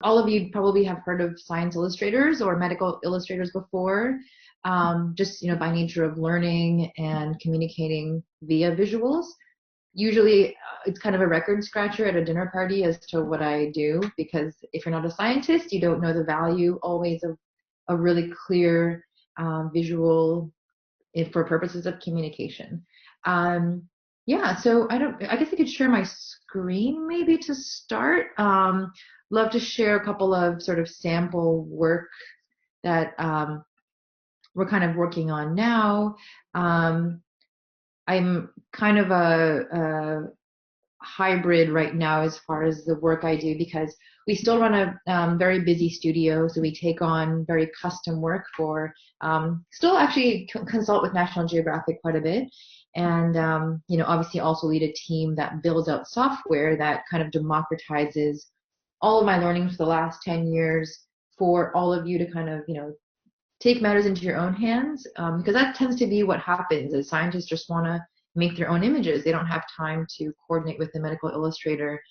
All of you probably have heard of science illustrators or medical illustrators before, just by nature of learning and communicating via visuals. Usually, it's kind of a record scratcher at a dinner party as to what I do, because if you're not a scientist, you don't know the value always of a really clear visual for purposes of communication. Yeah, so I guess I could share my screen maybe to start. Love to share a couple of sort of sample work that we're kind of working on now. I'm kind of a hybrid right now as far as the work I do, because we still run a very busy studio, so we take on very custom work for still actually consult with National Geographic quite a bit, and obviously also lead a team that builds out software that kind of democratizes all of my learning for the last 10 years for all of you to kind of take matters into your own hands, because that tends to be what happens is scientists just want to make their own images. They don't have time to coordinate with the medical illustrator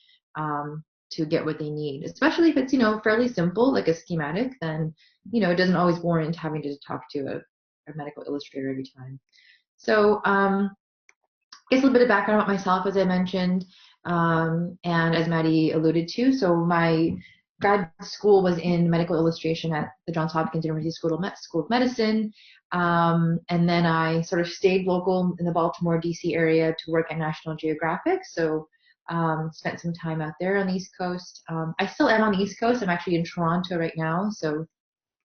to get what they need, especially if it's fairly simple like a schematic. Then it doesn't always warrant having to talk to a medical illustrator every time. So I guess a little bit of background about myself, as I mentioned, and as Maddie alluded to. So my grad school was in medical illustration at the Johns Hopkins University School of Medicine. And then I sort of stayed local in the Baltimore, D.C. area to work at National Geographic. So spent some time out there on the East Coast. I still am on the East Coast. I'm actually in Toronto right now. So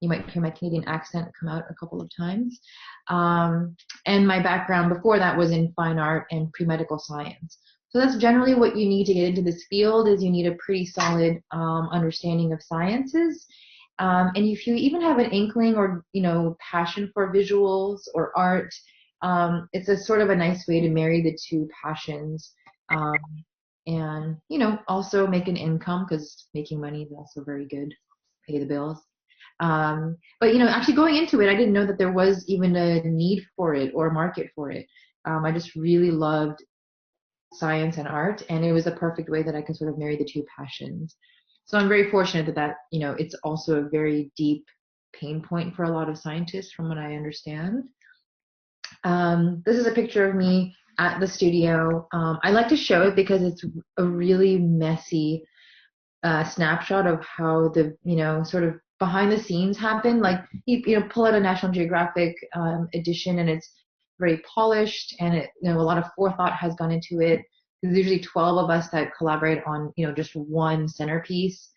you might hear my Canadian accent come out a couple of times. And my background before that was in fine art and pre-medical science. So that's generally what you need to get into this field, is you need a pretty solid understanding of sciences. And if you even have an inkling or, passion for visuals or art, it's a sort of a nice way to marry the two passions, and, also make an income, because making money is also very good, pay the bills. But, actually going into it, I didn't know that there was even a need for it or a market for it. I just really loved science and art, and it was a perfect way that I could sort of marry the two passions. So I'm very fortunate that it's also a very deep pain point for a lot of scientists, from what I understand. This is a picture of me at the studio. I like to show it because it's a really messy snapshot of how the sort of behind the scenes happen. Like you pull out a National Geographic edition, and it's very polished, and a lot of forethought has gone into it. There's usually 12 of us that collaborate on just one centerpiece,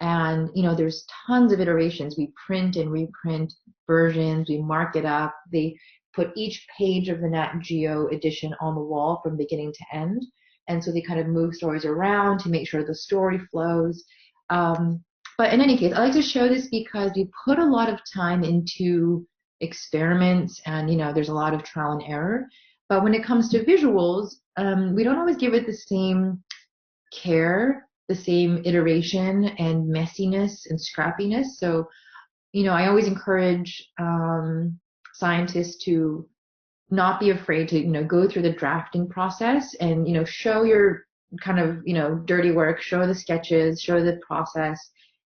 and there's tons of iterations. We print and reprint versions, we mark it up. They put each page of the NatGeo edition on the wall from beginning to end, and so they kind of move stories around to make sure the story flows. But in any case, I like to show this because we put a lot of time into experiments, and there's a lot of trial and error. But when it comes to visuals, we don't always give it the same care, the same iteration and messiness and scrappiness. So I always encourage scientists to not be afraid to go through the drafting process and show your kind of dirty work, show the sketches, show the process,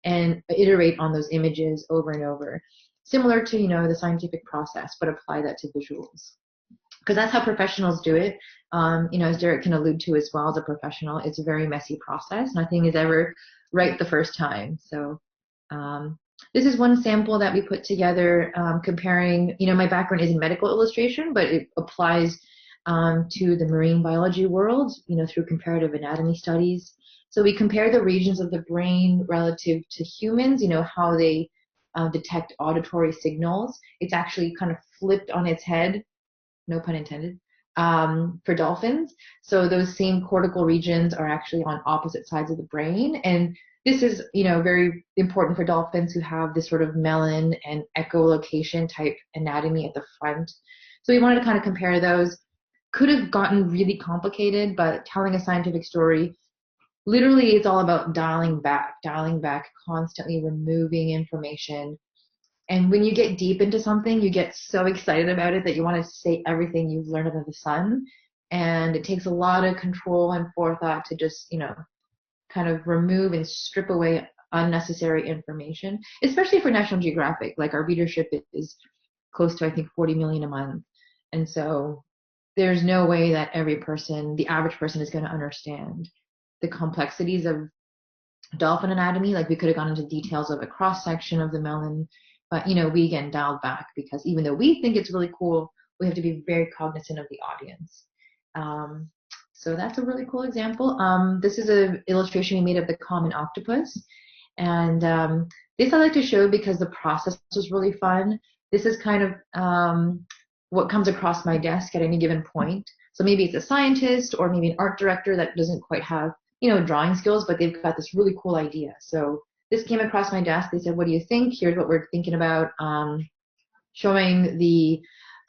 and iterate on those images over and over, similar to the scientific process, but apply that to visuals, because that's how professionals do it. As Derek can allude to as well, as a professional, it's a very messy process. Nothing is ever right the first time. So this is one sample that we put together, comparing, my background is in medical illustration, but it applies to the marine biology world, through comparative anatomy studies. So we compare the regions of the brain relative to humans, how they detect auditory signals. It's actually kind of flipped on its head, no pun intended, for dolphins. So those same cortical regions are actually on opposite sides of the brain. And this is, very important for dolphins who have this sort of melon and echolocation type anatomy at the front. So we wanted to kind of compare those. Could have gotten really complicated, but telling a scientific story, literally it's all about dialing back, constantly removing information. And when you get deep into something, you get so excited about it that you want to say everything you've learned under the sun. And it takes a lot of control and forethought to just, kind of remove and strip away unnecessary information, especially for National Geographic. Like our readership is close to, I think, 40 million a month. And so there's no way that every person, the average person, is going to understand the complexities of dolphin anatomy. Like we could have gone into details of a cross section of the melon, but we again dialed back because even though we think it's really cool, we have to be very cognizant of the audience. So that's a really cool example. This is an illustration we made of the common octopus, and this I like to show because the process was really fun. This is kind of what comes across my desk at any given point. So maybe it's a scientist or maybe an art director that doesn't quite have drawing skills, but they've got this really cool idea. So this came across my desk. They said, what do you think? Here's what we're thinking about, showing the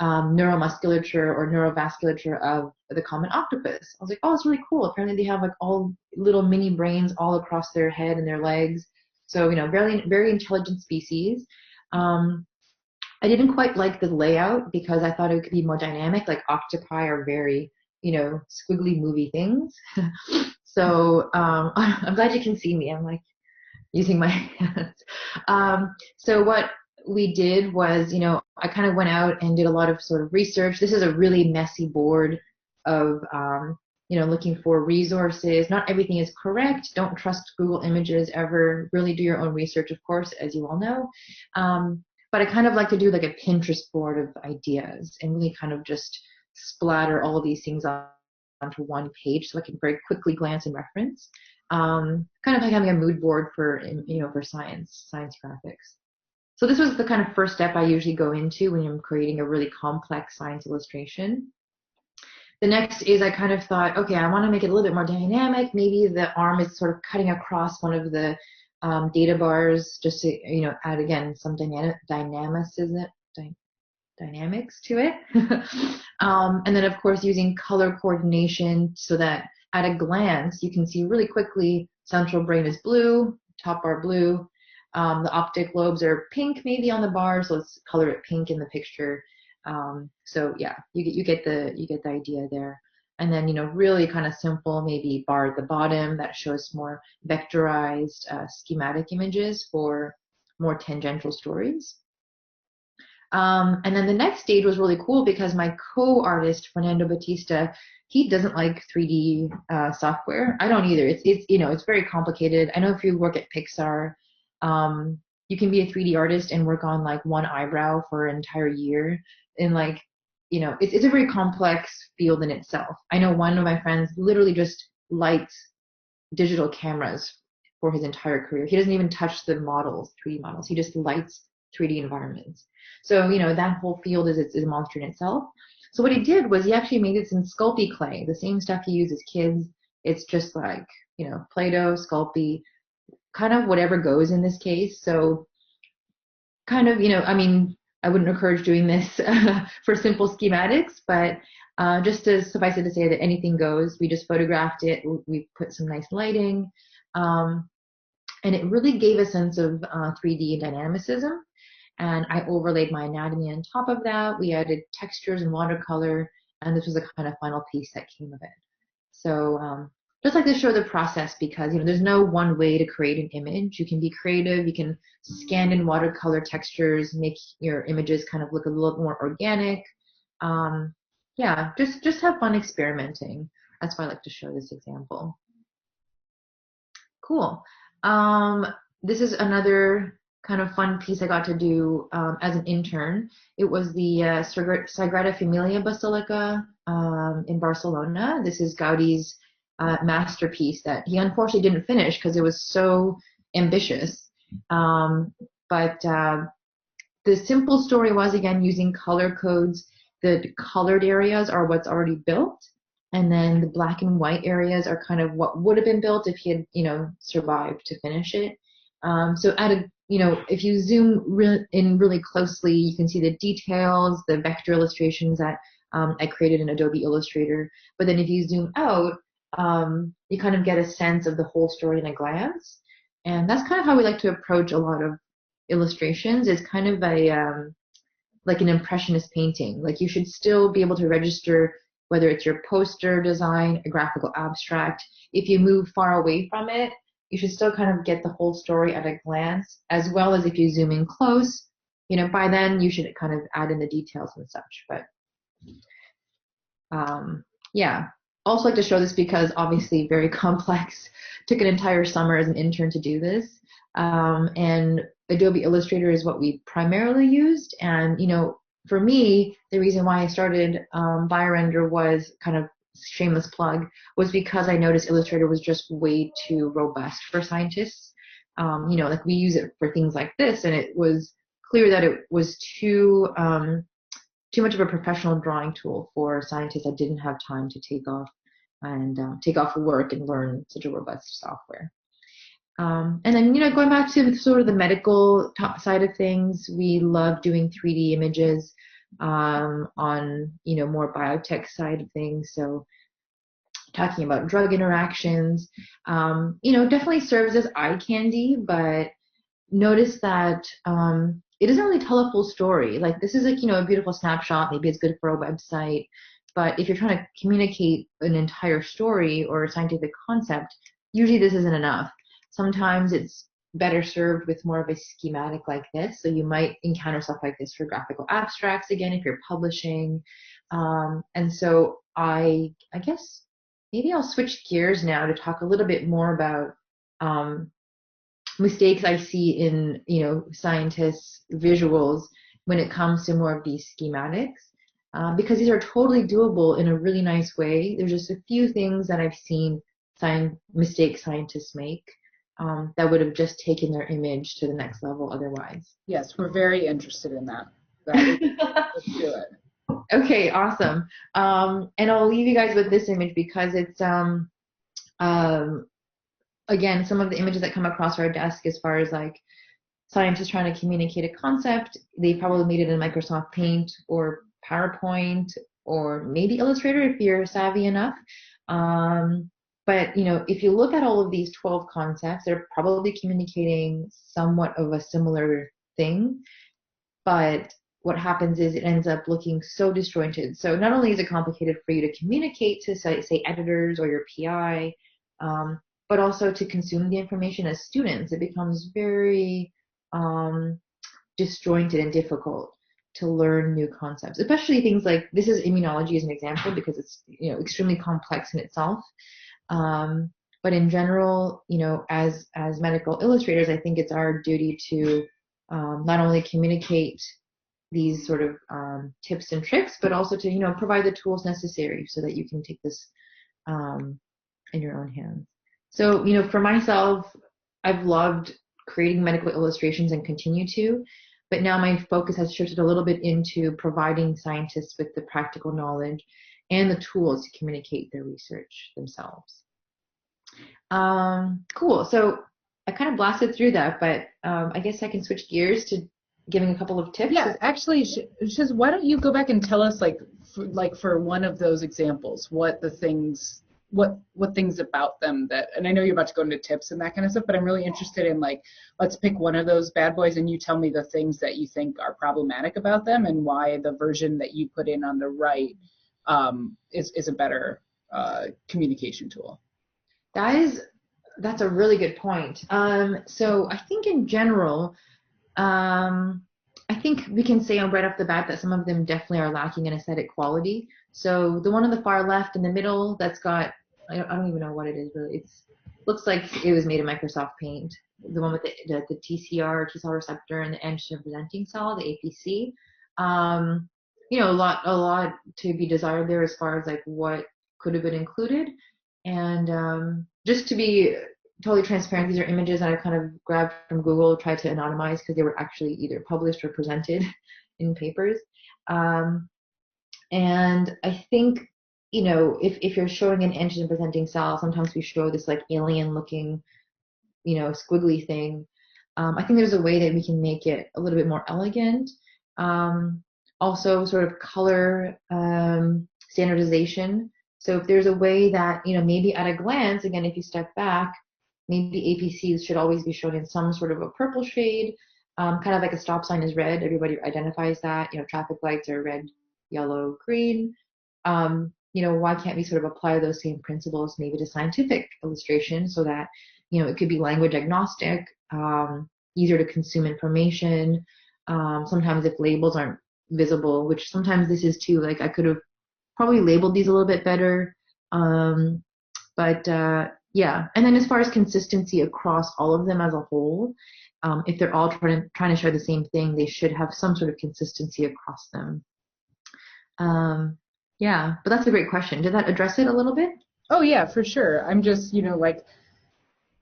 neuromusculature or neurovasculature of the common octopus. I was like, oh, it's really cool. Apparently they have like all little mini brains all across their head and their legs. So, very, very intelligent species. I didn't quite like the layout because I thought it could be more dynamic. Like octopi are very, squiggly movie things. So I'm glad you can see me. I'm like using my hands. So what we did was, I kind of went out and did a lot of sort of research. This is a really messy board of, looking for resources. Not everything is correct. Don't trust Google Images ever. Really do your own research, of course, as you all know. But I kind of like to do like a Pinterest board of ideas and really kind of just splatter all of these things onto one page so I can very quickly glance and reference. Kind of like having a mood board for, for science graphics. So this was the kind of first step I usually go into when I'm creating a really complex science illustration. The next is I kind of thought, okay, I want to make it a little bit more dynamic. Maybe the arm is sort of cutting across one of the data bars just to, add again some dynamics to it. And then of course using color coordination so that at a glance you can see really quickly central brain is blue, top bar blue. The optic lobes are pink maybe on the bar, so let's color it pink in the picture. So yeah, you get the idea there. And then, really kind of simple, maybe bar at the bottom that shows more vectorized schematic images for more tangential stories. And then the next stage was really cool because my co-artist, Fernando Batista, he doesn't like 3D software. I don't either. It's very complicated. I know if you work at Pixar, you can be a 3D artist and work on like one eyebrow for an entire year. And like, it's a very complex field in itself. I know one of my friends literally just lights digital cameras for his entire career. He doesn't even touch the models, 3D models. He just lights 3D environments. So, that whole field is a monster in itself. So what he did was he actually made it in Sculpey clay, the same stuff he uses kids. It's just like, Play-Doh, Sculpey, kind of whatever goes in this case. So kind of, I wouldn't encourage doing this for simple schematics, but just to suffice it to say that anything goes. We just photographed it. We put some nice lighting. And it really gave a sense of 3D dynamicism. And I overlaid my anatomy on top of that. We added textures and watercolor, and this was the kind of final piece that came of it. So just like to show the process because, there's no one way to create an image. You can be creative. You can scan in watercolor textures, make your images kind of look a little more organic. Yeah, just have fun experimenting. That's why I like to show this example. Cool. This is another kind of fun piece I got to do as an intern. It was the Sagrada Familia Basilica in Barcelona. This is Gaudi's masterpiece that he unfortunately didn't finish because it was so ambitious. But the simple story was, again, using color codes. The colored areas are what's already built, and then the black and white areas are kind of what would have been built if he had, survived to finish it. So at a, if you zoom in really closely, you can see the details, the vector illustrations that I created in Adobe Illustrator. But then if you zoom out, you kind of get a sense of the whole story in a glance. And that's kind of how we like to approach a lot of illustrations. It's kind of a like an impressionist painting. Like you should still be able to register whether it's your poster design, a graphical abstract. If you move far away from it, you should still kind of get the whole story at a glance, as well as if you zoom in close, by then you should kind of add in the details and such. But yeah, also like to show this because obviously very complex. Took an entire summer as an intern to do this. And Adobe Illustrator is what we primarily used. And, for me, the reason why I started BioRender was kind of shameless plug, was because I noticed Illustrator was just way too robust for scientists. Like we use it for things like this, and it was clear that it was too much of a professional drawing tool for scientists that didn't have time to take off work and learn such a robust software. And then, going back to sort of the medical side of things, we love doing 3D images on, more biotech side of things. So talking about drug interactions, definitely serves as eye candy, but notice that it doesn't really tell a full story. Like this is like, a beautiful snapshot. Maybe it's good for a website. But if you're trying to communicate an entire story or a scientific concept, usually this isn't enough. Sometimes it's better served with more of a schematic like this. So you might encounter stuff like this for graphical abstracts, again, if you're publishing. And so I guess maybe I'll switch gears now to talk a little bit more about mistakes I see in, scientists' visuals when it comes to more of these schematics. Because these are totally doable in a really nice way. There's just a few things that I've seen mistakes scientists make that would have just taken their image to the next level otherwise. Yes, we're very interested in that. Let's do it. Okay, awesome. And I'll leave you guys with this image because it's, again, some of the images that come across our desk as far as like scientists trying to communicate a concept, they probably made it in Microsoft Paint or PowerPoint or maybe Illustrator if you're savvy enough. But, if you look at all of these 12 concepts, they're probably communicating somewhat of a similar thing. But what happens is it ends up looking so disjointed. So not only is it complicated for you to communicate to, say editors or your PI, but also to consume the information as students. It becomes very disjointed and difficult to learn new concepts, especially things like, this is immunology as an example because it's extremely complex in itself. But in general, as medical illustrators, I think it's our duty to not only communicate these sort of tips and tricks, but also to provide the tools necessary so that you can take this in your own hands. So for myself, I've loved creating medical illustrations and continue to, but now my focus has shifted a little bit into providing scientists with the practical knowledge and the tools to communicate their research themselves. Cool. So I kind of blasted through that, but I guess I can switch gears to giving a couple of tips. Yeah, actually, Shiz, why don't you go back and tell us, for one of those examples, what things about them that, and I know you're about to go into tips and that kind of stuff, but I'm really interested in let's pick one of those bad boys and you tell me the things that you think are problematic about them and why the version that you put in on the right is a better communication tool. That's a really good point. So I think in general, I think we can say right off the bat that some of them definitely are lacking in aesthetic quality. So the one on the far left in the middle that's got, I don't even know what it is really. It looks like it was made in Microsoft Paint. The one with the TCR, T cell receptor, and the antigen presenting cell, the APC. A lot to be desired there as far as what could have been included. And just to be totally transparent, these are images that I kind of grabbed from Google, tried to anonymize because they were actually either published or presented in papers. And I think, if you're showing an antigen presenting cell, sometimes we show this alien looking, squiggly thing. I think there's a way that we can make it a little bit more elegant. Also sort of color standardization. So if there's a way that, maybe at a glance, again, if you step back, maybe APCs should always be shown in some sort of a purple shade, kind of like a stop sign is red. Everybody identifies that. Traffic lights are red, yellow, green. Why can't we sort of apply those same principles maybe to scientific illustration so that it could be language agnostic, easier to consume information. Sometimes if labels aren't visible, which sometimes this is too, like I could have probably labeled these a little bit better. But yeah, and then as far as consistency across all of them as a whole, if they're all trying to share the same thing, they should have some sort of consistency across them. Yeah, but that's a great question. Did that address it a little bit? Oh yeah, for sure. I'm just, like,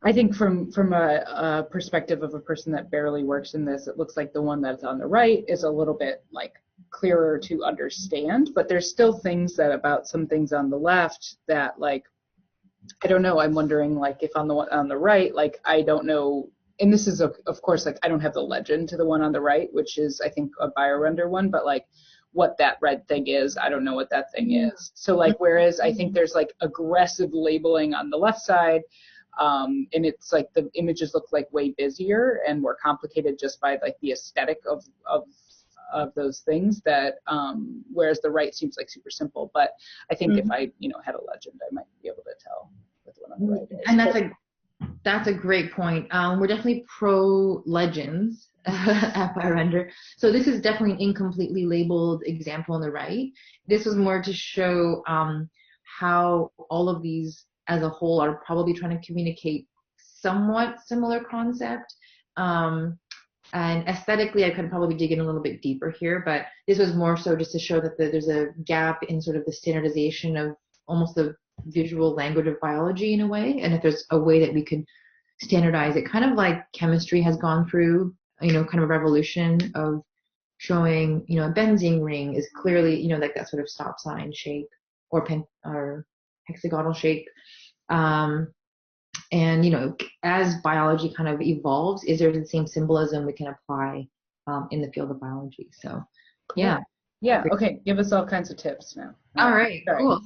I think from a perspective of a person that barely works in this, it looks like the one that's on the right is a little bit like clearer to understand, but there's still things that about some things on the left that, like, I don't know. I'm wondering, like, if on the right, like, I don't know. And this is, of course, like, I don't have the legend to the one on the right, which is, I think, a BioRender one, but, like, what that red thing is, I don't know what that thing is. So, like, whereas I think there's, like, aggressive labeling on the left side, and it's, like, the images look, like, way busier and more complicated just by, like, the aesthetic of those things, that whereas the right seems like super simple. But I think if I had a legend, I might be able to tell what the one on the right is. And that's a great point. We're definitely pro legends at BioRender. So this is definitely an incompletely labeled example on the right. This was more to show how all of these as a whole are probably trying to communicate somewhat similar concept. And aesthetically, I could probably dig in a little bit deeper here, but this was more so just to show that there's a gap in sort of the standardization of almost the visual language of biology in a way, and if there's a way that we could standardize it, kind of like chemistry has gone through, kind of a revolution of showing, a benzene ring is clearly, like that sort of stop sign shape or hexagonal shape. And, as biology kind of evolves, is there the same symbolism we can apply in the field of biology? So, yeah. Yeah, okay, give us all kinds of tips now. All right, cool.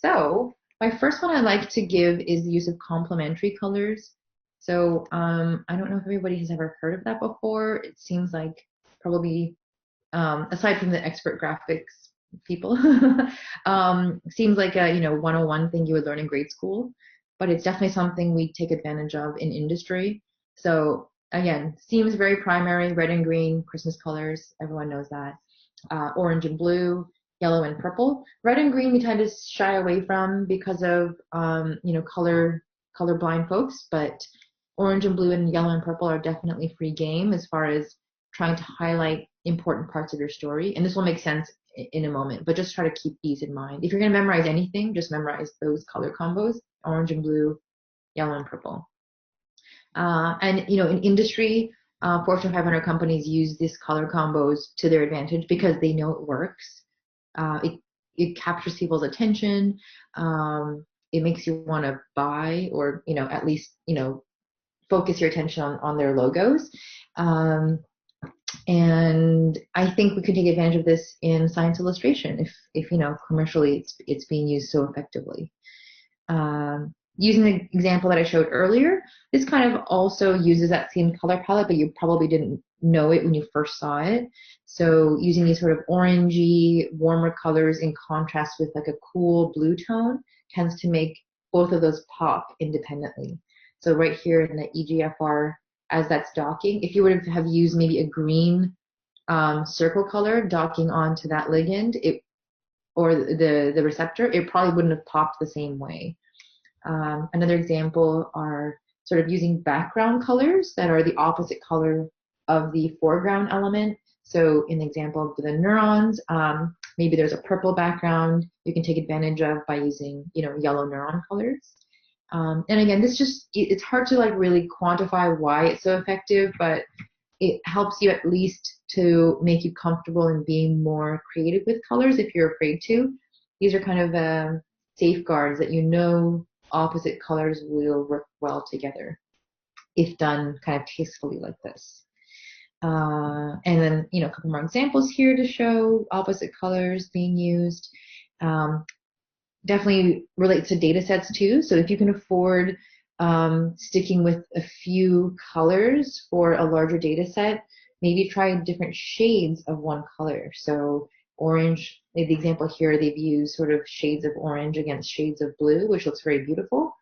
So my first one I like to give is the use of complementary colors. So I don't know if everybody has ever heard of that before. It seems like probably, aside from the expert graphics people, seems like a 101 thing you would learn in grade school, but it's definitely something we take advantage of in industry. So again, seems very primary: red and green, Christmas colors, everyone knows that. Orange and blue, yellow and purple. Red and green we tend to shy away from because of colorblind folks, but orange and blue and yellow and purple are definitely free game as far as trying to highlight important parts of your story. And this will make sense in a moment, but just try to keep these in mind. If you're going to memorize anything, just memorize those color combos: orange and blue, yellow and purple. And in industry, Fortune 500 companies use these color combos to their advantage because they know it works. It captures people's attention. It makes you want to buy, or at least focus your attention on their logos. And I think we could take advantage of this in science illustration if commercially it's being used so effectively. Using the example that I showed earlier, this kind of also uses that same color palette, but you probably didn't know it when you first saw it. So using these sort of orangey, warmer colors in contrast with like a cool blue tone tends to make both of those pop independently. So right here in the EGFR, as that's docking, if you would have used maybe a green circle color docking onto that ligand, or the receptor, it probably wouldn't have popped the same way. Another example are sort of using background colors that are the opposite color of the foreground element. So in the example of the neurons, maybe there's a purple background you can take advantage of by using, yellow neuron colors. And again, it's hard to like really quantify why it's so effective, but it helps you at least to make you comfortable in being more creative with colors if you're afraid to. These are kind of safeguards that opposite colors will work well together if done kind of tastefully like this. And then, a couple more examples here to show opposite colors being used. Definitely relates to data sets too. So if you can afford sticking with a few colors for a larger data set, maybe try different shades of one color. So orange, the example here, they've used sort of shades of orange against shades of blue, which looks very beautiful.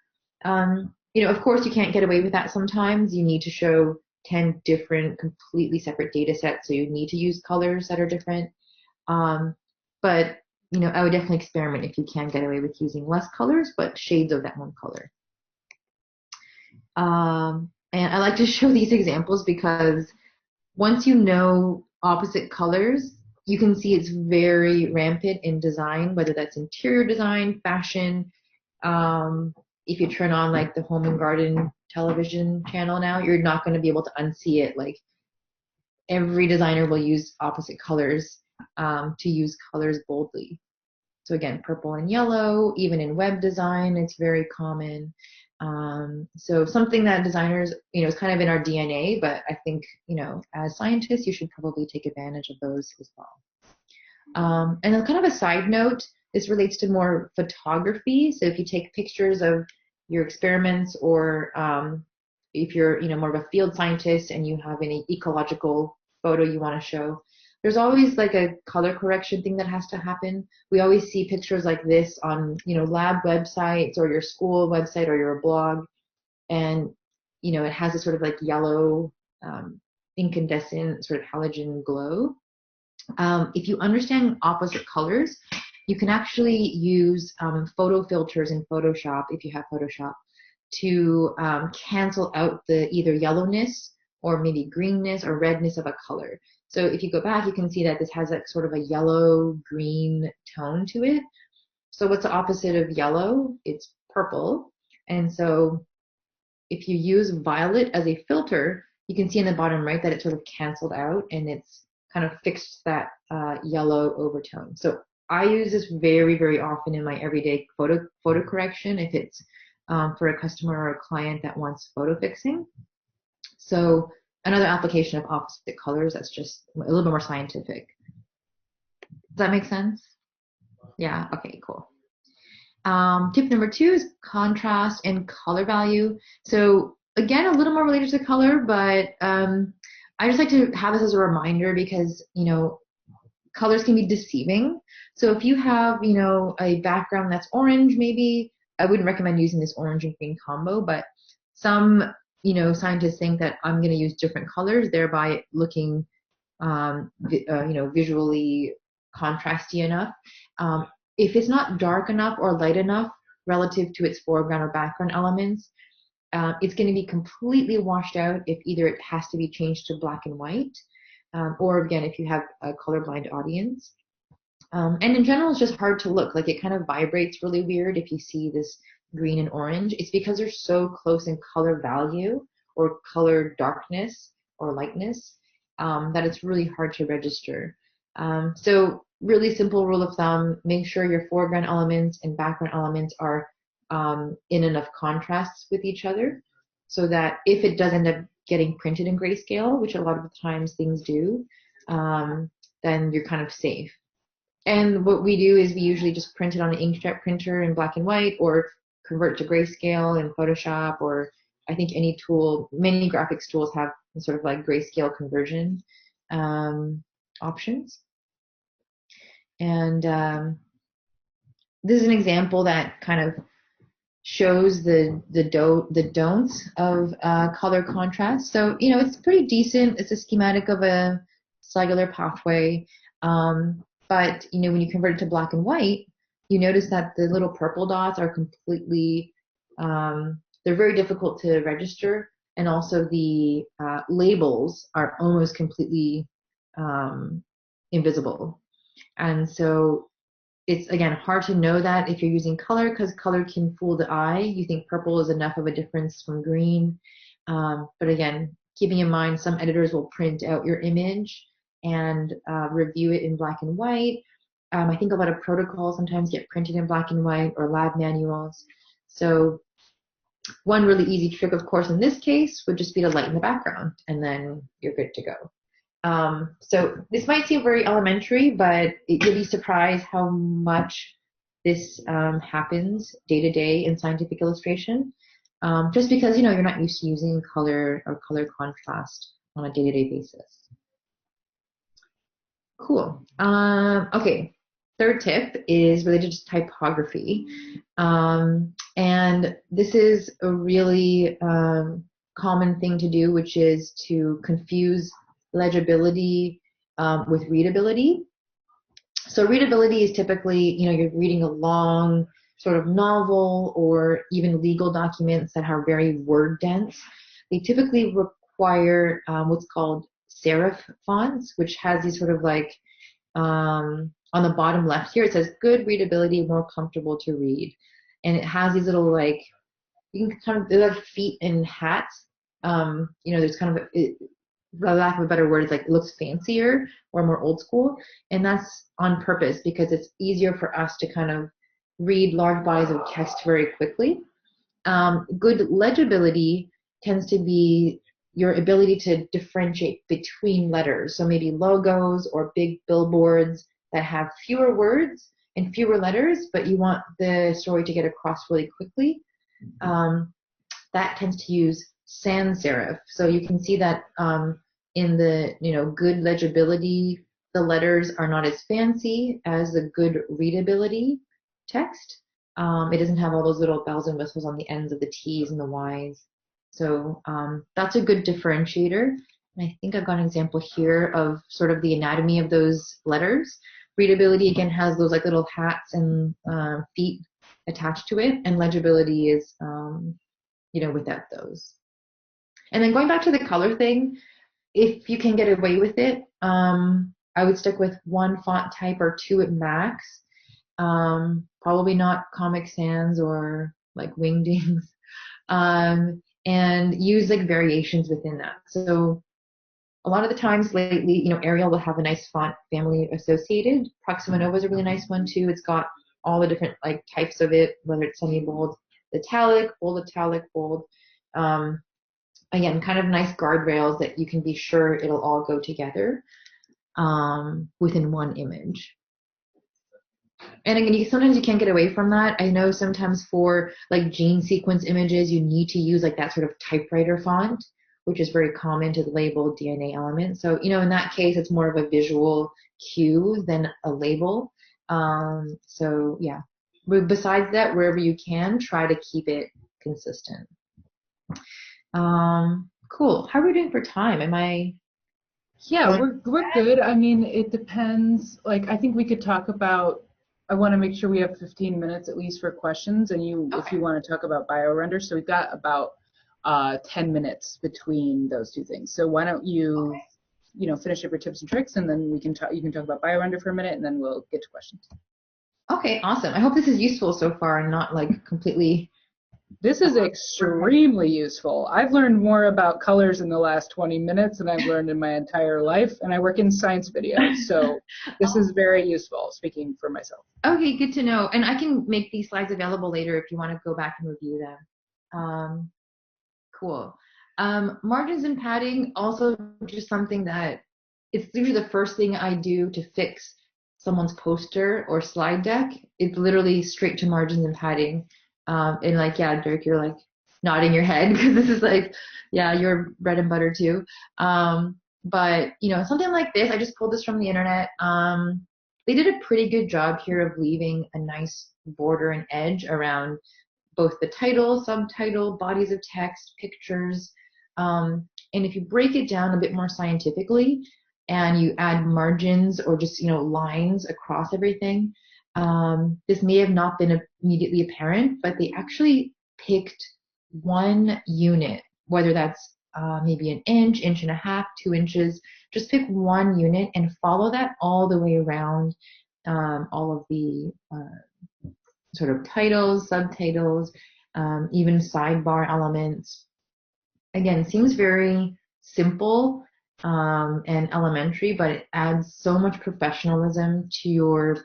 Of course, you can't get away with that sometimes. You need to show 10 different, completely separate data sets, so you need to use colors that are different. But, I would definitely experiment if you can get away with using less colors, but shades of that one color. And I like to show these examples because once you know opposite colors, you can see it's very rampant in design, whether that's interior design, fashion. If you turn on like the home and garden television channel now, you're not going to be able to unsee it. Like every designer will use opposite colors to use colors boldly. So again, purple and yellow, even in web design, it's very common. So something that designers, is kind of in our DNA, but I think, as scientists, you should probably take advantage of those as well. And then kind of a side note, this relates to more photography. So if you take pictures of your experiments, or if you're, more of a field scientist and you have any ecological photo you want to show, there's always like a color correction thing that has to happen. We always see pictures like this on, lab websites or your school website or your blog. And, it has a sort of like yellow, incandescent sort of halogen glow. If you understand opposite colors, you can actually use photo filters in Photoshop, if you have Photoshop, to cancel out the either yellowness or maybe greenness or redness of a color. So if you go back, you can see that this has like sort of a yellow-green tone to it. So what's the opposite of yellow? It's purple. And so if you use violet as a filter, you can see in the bottom right that it's sort of canceled out and it's kind of fixed that yellow overtone. So I use this very, very often in my everyday photo correction if it's for a customer or a client that wants photo fixing. So another application of opposite colors that's just a little bit more scientific. Does that make sense? Yeah, okay, cool. Tip number 2 is contrast and color value. So again, a little more related to color, but I just like to have this as a reminder because, colors can be deceiving. So if you have, a background that's orange, maybe I wouldn't recommend using this orange and green combo, but some, scientists think that I'm going to use different colors, thereby looking, visually contrasty enough. If it's not dark enough or light enough relative to its foreground or background elements, it's going to be completely washed out if either it has to be changed to black and white, or again, if you have a colorblind audience. And in general, it's just hard to look. Like it kind of vibrates really weird if you see this green and orange. It's because they're so close in color value or color darkness or lightness that it's really hard to register. So really simple rule of thumb, make sure your foreground elements and background elements are in enough contrast with each other so that if it does end up getting printed in grayscale, which a lot of the times things do, then you're kind of safe. And what we do is we usually just print it on an inkjet printer in black and white or convert to grayscale in Photoshop, or I think any tool, many graphics tools have sort of like grayscale conversion options. And this is an example that kind of shows the don'ts of color contrast. So, it's pretty decent. It's a schematic of a cellular pathway. But, when you convert it to black and white, you notice that the little purple dots are completely, they're very difficult to register. And also the labels are almost completely invisible. And so it's, again, hard to know that if you're using color because color can fool the eye. You think purple is enough of a difference from green. But again, keeping in mind some editors will print out your image and review it in black and white. I think a lot of protocols sometimes get printed in black and white or lab manuals. So one really easy trick, of course, in this case would just be to lighten the background and then you're good to go. So this might seem very elementary, but you'll be surprised how much this happens day to day in scientific illustration. Just because, you're not used to using color or color contrast on a day-to-day basis. Cool. Okay. third tip is related to typography. And this is a really common thing to do, which is to confuse legibility with readability. So readability is typically, you're reading a long sort of novel or even legal documents that are very word dense. They typically require what's called serif fonts, which has these sort of like, on the bottom left here, it says good readability, more comfortable to read. And it has these little like, you can kind of, they're like feet and hats. There's kind of, for lack of a better word, it's like it looks fancier or more old school. And that's on purpose because it's easier for us to kind of read large bodies of text very quickly. Good legibility tends to be your ability to differentiate between letters. So maybe logos or big billboards that have fewer words and fewer letters, but you want the story to get across really quickly. That tends to use sans serif. So you can see that in the good legibility, the letters are not as fancy as the good readability text. It doesn't have all those little bells and whistles on the ends of the T's and the Y's. So that's a good differentiator. And I think I've got an example here of sort of the anatomy of those letters. Readability, again, has those like little hats and feet attached to it, and legibility is, without those. And then going back to the color thing, if you can get away with it, I would stick with one font type or two at max. Probably not Comic Sans or like Wingdings. And use like variations within that. So a lot of the times lately, Arial will have a nice font family associated. Proxima Nova is a really nice one too. It's got all the different like types of it, whether it's semi-bold, italic, bold. Again, kind of nice guardrails that you can be sure it'll all go together within one image. And again, sometimes you can't get away from that. I know sometimes for like gene sequence images, you need to use like that sort of typewriter font, which is very common to label DNA elements. So, in that case, it's more of a visual cue than a label. So yeah, but besides that, wherever you can, try to keep it consistent. Cool. How are we doing for time? Yeah, we're good. I mean, it depends. Like, I think we could talk about, I want to make sure we have 15 minutes at least for questions, and if you want to talk about BioRender. So we've got about 10 minutes between those two things. So why don't you, finish up your tips and tricks, and then you can talk about BioRender for a minute, and then we'll get to questions. Okay, awesome. I hope this is useful so far and not like completely. This is extremely useful. I've learned more about colors in the last 20 minutes than I've learned in my entire life, and I work in science videos, so this is very useful, speaking for myself. Okay, good to know. And I can make these slides available later if you want to go back and review them. Cool. Margins and padding, also just something that it's usually the first thing I do to fix someone's poster or slide deck. It's literally straight to margins and padding. And like, yeah, Dirk, you're like nodding your head because this is like, yeah, your bread and butter too. But something like this, I just pulled this from the internet. They did a pretty good job here of leaving a nice border and edge around both the title, subtitle, bodies of text, pictures. And if you break it down a bit more scientifically and you add margins or just, lines across everything, this may have not been immediately apparent, but they actually picked one unit, whether that's maybe an inch, inch and a half, 2 inches. Just pick one unit and follow that all the way around all of the sort of titles, subtitles, even sidebar elements. Again, seems very simple and elementary, but it adds so much professionalism to your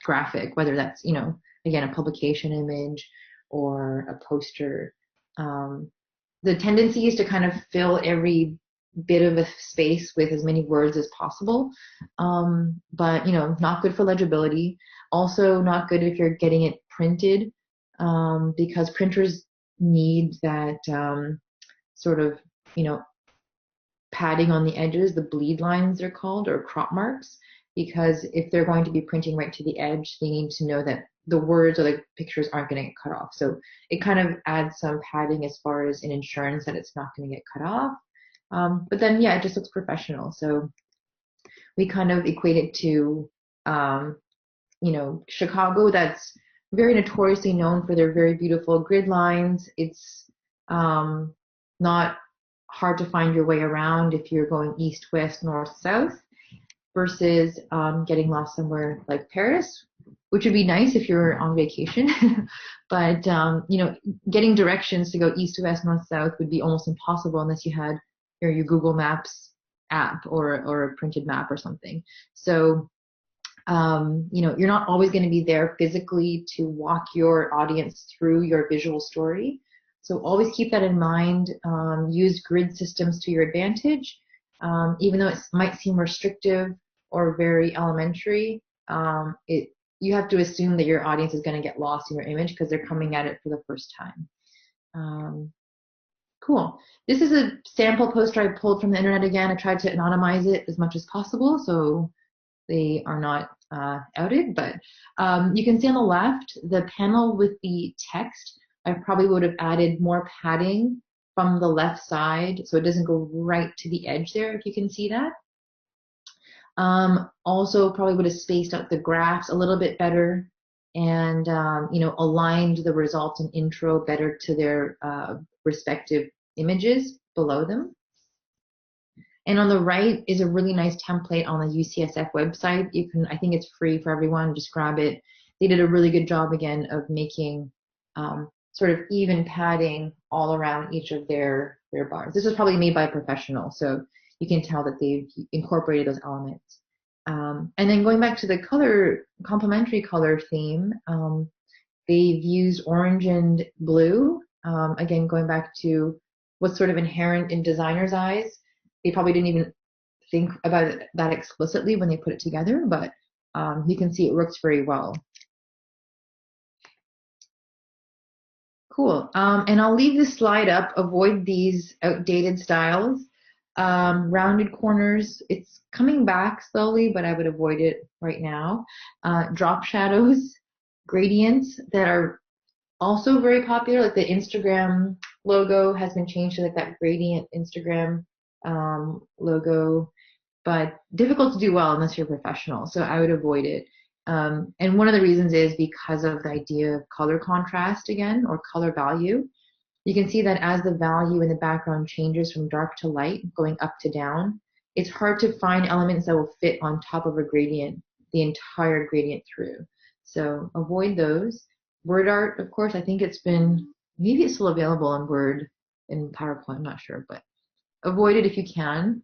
graphic, whether that's, again, a publication image or a poster. The tendency is to kind of fill every bit of a space with as many words as possible, but not good for legibility. Also not good if you're getting it printed, because printers need that sort of padding on the edges, the bleed lines they're called, or crop marks, because if they're going to be printing right to the edge, they need to know that the words or the pictures aren't going to get cut off. So it kind of adds some padding as far as an insurance that it's not going to get cut off. But then, yeah, it just looks professional. So we kind of equate it to, Chicago, that's very notoriously known for their very beautiful grid lines. It's not hard to find your way around if you're going east, west, north, south, versus getting lost somewhere like Paris, which would be nice if you're on vacation. But, getting directions to go east, west, north, south would be almost impossible unless you had your Google Maps app or a printed map or something. So, you're not always going to be there physically to walk your audience through your visual story. So always keep that in mind. Use grid systems to your advantage. Even though it might seem restrictive or very elementary, you have to assume that your audience is going to get lost in your image because they're coming at it for the first time. Cool. This is a sample poster I pulled from the internet again. I tried to anonymize it as much as possible so they are not outed, but you can see on the left, the panel with the text, I probably would have added more padding from the left side so it doesn't go right to the edge there, if you can see that. Also probably would have spaced out the graphs a little bit better and, aligned the results and intro better to their respective images below them. And on the right is a really nice template on the UCSF website. I think it's free for everyone, just grab it. They did a really good job again of making sort of even padding all around each of their bars. This was probably made by a professional, so you can tell that they've incorporated those elements. And then going back to the complementary color theme, they've used orange and blue. Again, going back to what's sort of inherent in designers' eyes. They probably didn't even think about it that explicitly when they put it together, but you can see it works very well. Cool. And I'll leave this slide up. Avoid these outdated styles. Rounded corners, it's coming back slowly, but I would avoid it right now. Drop shadows, gradients that are also very popular, like the Instagram logo has been changed to like that gradient Instagram logo, but difficult to do well unless you're a professional, so I would avoid it. And one of the reasons is because of the idea of color contrast again, or color value. You can see that as the value in the background changes from dark to light, going up to down, it's hard to find elements that will fit on top of a gradient, the entire gradient through. So avoid those. Word art, of course, I think maybe it's still available in Word and PowerPoint, I'm not sure, but avoid it if you can.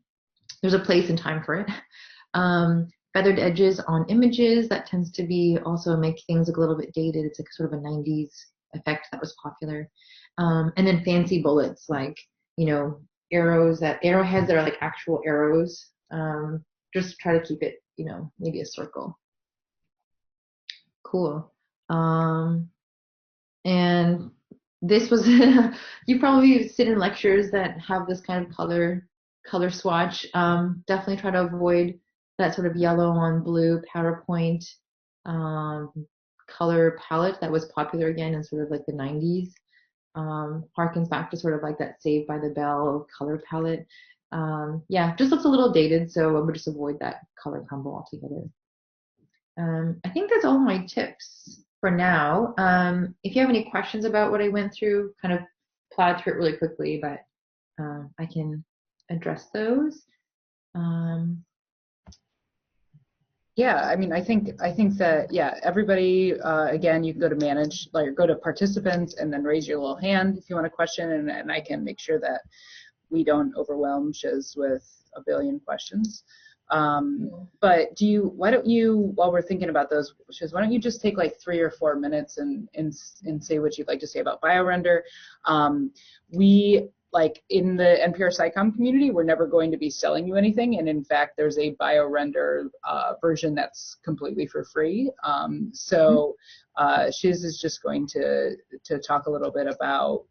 There's a place and time for it. Feathered edges on images, that tends to be also make things look a little bit dated. It's like sort of a 90s effect that was popular. And then fancy bullets, like, arrows, arrowheads that are like actual arrows. Just try to keep it, maybe a circle. Cool. And this was, you probably sit in lectures that have this kind of color swatch. Definitely try to avoid that sort of yellow on blue PowerPoint color palette that was popular again in sort of like the 90s. Harkens back to sort of like that Saved by the Bell color palette. Yeah, just looks a little dated, so I would just avoid that color combo altogether. I think that's all my tips for now. If you have any questions about what I went through, kind of plowed through it really quickly, but I can address those. Yeah, I mean, I think that, yeah, everybody, again, you can go to manage, like go to participants and then raise your little hand if you want a question, and I can make sure that we don't overwhelm Shiz with a billion questions. But why don't you, while we're thinking about those, Shiz, why don't you just take like 3 or 4 minutes and say what you'd like to say about BioRender. We, like in the NPR SciComm community, we're never going to be selling you anything, and in fact, there's a BioRender version that's completely for free. So Shiz is just going to talk a little bit about,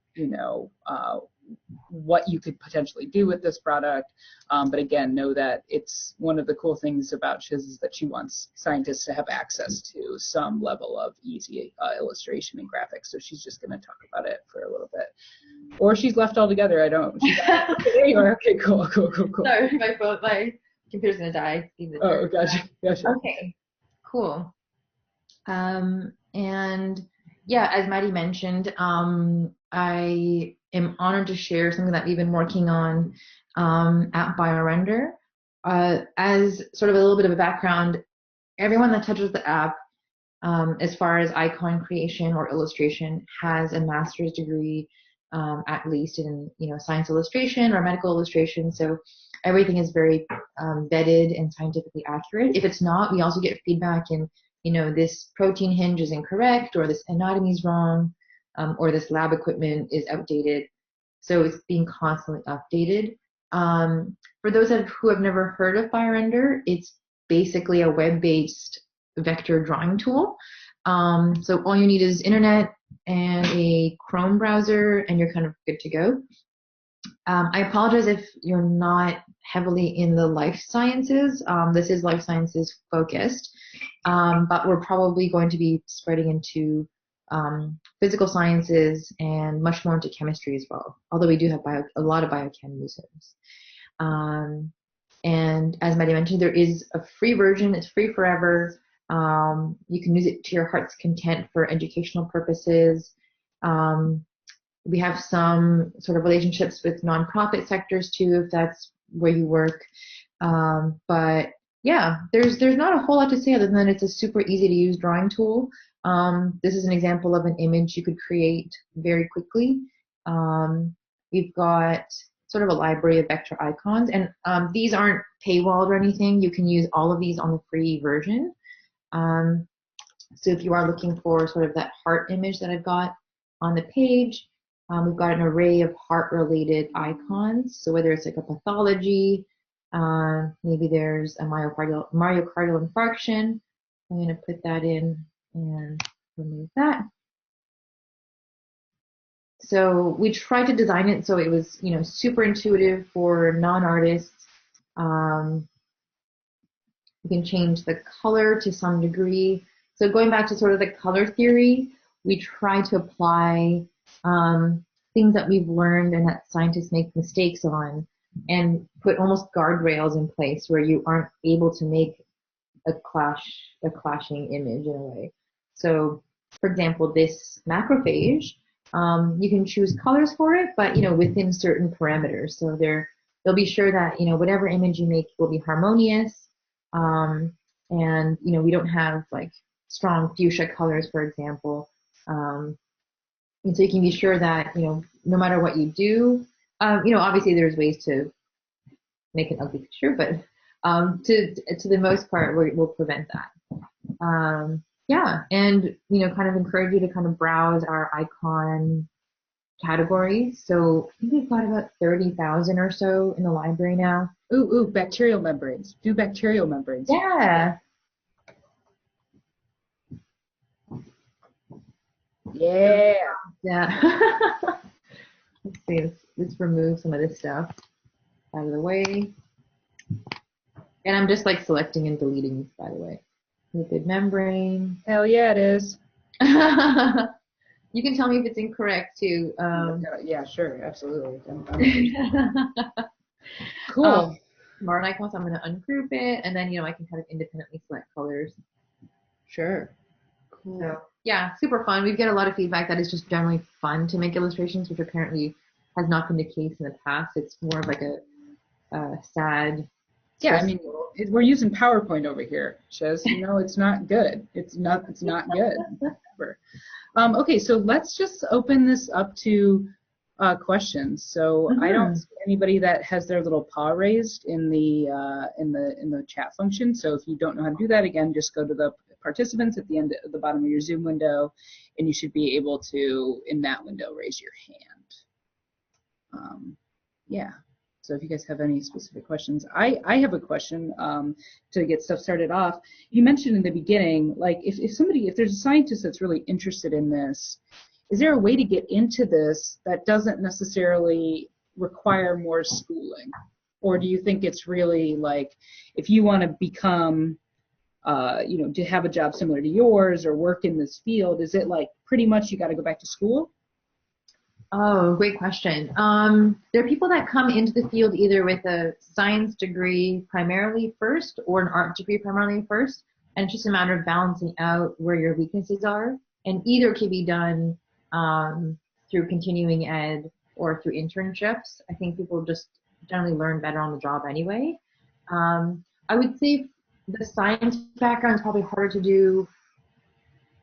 what you could potentially do with this product. But again, know that it's one of the cool things about Shiz is that she wants scientists to have access to some level of easy illustration and graphics. So she's just going to talk about it for a little bit. Or she's left altogether. I don't. Anyway, okay, cool. Sorry, my computer's going to die. Oh, gotcha. Okay, cool. And yeah, as Maddie mentioned, I am honored to share something that we've been working on at BioRender. As sort of a little bit of a background, everyone that touches the app, as far as icon creation or illustration, has a master's degree, at least in science illustration or medical illustration. So everything is very vetted and scientifically accurate. If it's not, we also get feedback in this protein hinge is incorrect, or this anatomy is wrong, or this lab equipment is outdated. So it's being constantly updated. For those who have never heard of BioRender, it's basically a web-based vector drawing tool. So all you need is internet and a Chrome browser, and you're kind of good to go. I apologize if you're not heavily in the life sciences. This is life sciences focused, but we're probably going to be spreading into physical sciences and much more into chemistry as well, although we do have a lot of biochem users. And as Maddie mentioned, there is a free version. It's free forever. You can use it to your heart's content for educational purposes. We have some sort of relationships with nonprofit sectors too, if that's where you work. But yeah, there's not a whole lot to say other than it's a super easy to use drawing tool. This is an example of an image you could create very quickly. We've got sort of a library of vector icons, and these aren't paywalled or anything. You can use all of these on the free version. So if you are looking for sort of that heart image that I've got on the page, we've got an array of heart-related icons. So whether it's like a pathology, maybe there's a myocardial infarction. I'm going to put that in and remove that. So we tried to design it so it was, super intuitive for non-artists. You can change the color to some degree. So going back to sort of the color theory, we try to apply things that we've learned and that scientists make mistakes on, and put almost guardrails in place where you aren't able to make a clashing image in a way. So, for example, this macrophage, you can choose colors for it, but within certain parameters. So they'll be sure that whatever image you make will be harmonious, and we don't have like strong fuchsia colors, for example. And so you can be sure that, no matter what you do, obviously there's ways to make an ugly picture, but to the most part, we'll prevent that. Yeah, and, kind of encourage you to kind of browse our icon categories. So I think we've got about 30,000 or so in the library now. Ooh, bacterial membranes. Do bacterial membranes. Yeah. Yeah. Let's see, let's remove some of this stuff out of the way. And I'm just like selecting and deleting this, by the way. Lipid membrane. Hell yeah, it is. You can tell me if it's incorrect too. Yeah, sure, absolutely. Cool. Smart icons, I'm going to ungroup it, and then I can kind of independently select colors. Sure. Cool. So yeah, super fun. We get a lot of feedback that it's just generally fun to make illustrations, which apparently has not been the case in the past. It's more of like a sad. Yeah, I mean, we're using PowerPoint over here, Shiz. It's not good. It's not good. Okay, so let's just open this up to questions. So I don't see anybody that has their little paw raised in the chat function. So if you don't know how to do that, again, just go to the participants at the bottom of your Zoom window, and you should be able to, in that window, raise your hand. Yeah. So if you guys have any specific questions, I have a question to get stuff started off. You mentioned in the beginning, like if there's a scientist that's really interested in this, is there a way to get into this that doesn't necessarily require more schooling? Or do you think it's really like, if you want to become, to have a job similar to yours or work in this field, is it like pretty much you got to go back to school? Oh, great question. There are people that come into the field either with a science degree primarily first or an art degree primarily first, and it's just a matter of balancing out where your weaknesses are. And either can be done through continuing ed or through internships. I think people just generally learn better on the job anyway. I would say the science background is probably harder to do,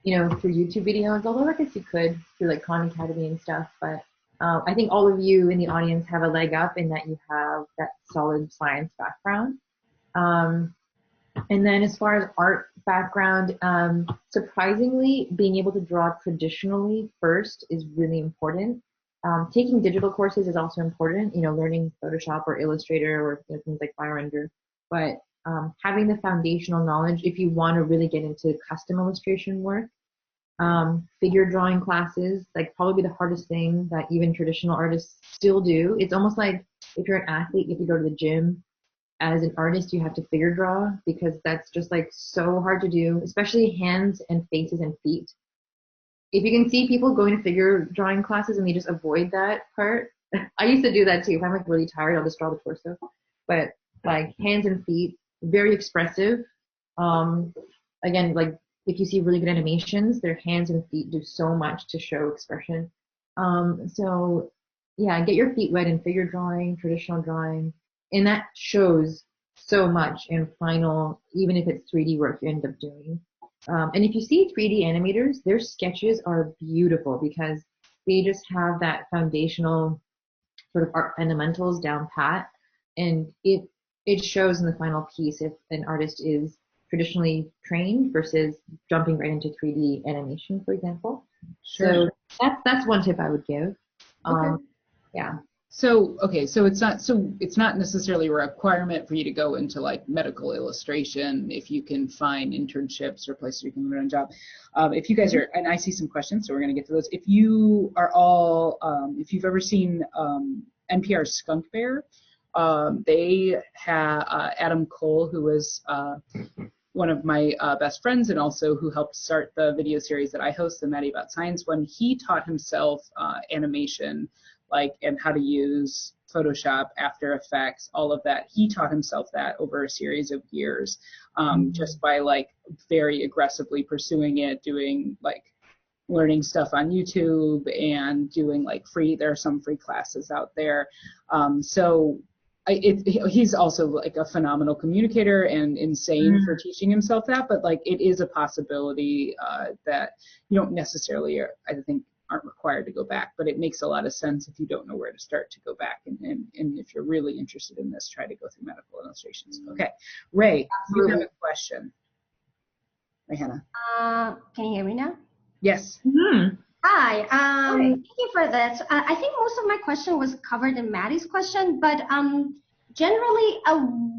through YouTube videos, although I guess you could through like Khan Academy and stuff. But I think all of you in the audience have a leg up in that you have that solid science background. And then as far as art background, surprisingly, being able to draw traditionally first is really important. Taking digital courses is also important, learning Photoshop or Illustrator or things like BioRender. But having the foundational knowledge, if you want to really get into custom illustration work, figure drawing classes, like probably the hardest thing that even traditional artists still do. It's almost like if you're an athlete, if you go to the gym, as an artist, you have to figure draw because that's just like so hard to do, especially hands and faces and feet. If you can see people going to figure drawing classes and they just avoid that part. I used to do that too. If I'm like really tired, I'll just draw the torso. But like hands and feet, very expressive. Again, like if you see really good animations, their hands and feet do so much to show expression. So yeah, get your feet wet in figure drawing, traditional drawing, and that shows so much in final, even if it's 3D work you end up doing. And if you see 3D animators, their sketches are beautiful because they just have that foundational sort of art fundamentals down pat, and it shows in the final piece if an artist is traditionally trained versus jumping right into 3D animation, for example. Sure. So that's one tip I would give. Okay. Yeah. So it's not necessarily a requirement for you to go into like medical illustration if you can find internships or places you can learn a job. If you guys are, and I see some questions, so we're going to get to those. If you are all, if you've ever seen NPR's Skunk Bear, they have Adam Cole, who was one of my best friends and also who helped start the video series that I host, the Maddie About Science one. He taught himself animation, and how to use Photoshop, After Effects, all of that. He taught himself that over a series of years, just by very aggressively pursuing it, doing learning stuff on YouTube and doing there are some free classes out there. He's also a phenomenal communicator and insane for teaching himself that, but it is a possibility that you don't necessarily, I think, aren't required to go back, but it makes a lot of sense if you don't know where to start to go back, and if you're really interested in this, try to go through medical illustrations. Okay, Ray, you have a question. Hannah. Can you hear me now? Yes. Mm-hmm. Hi. Thank you for this. I think most of my question was covered in Maddie's question, but generally,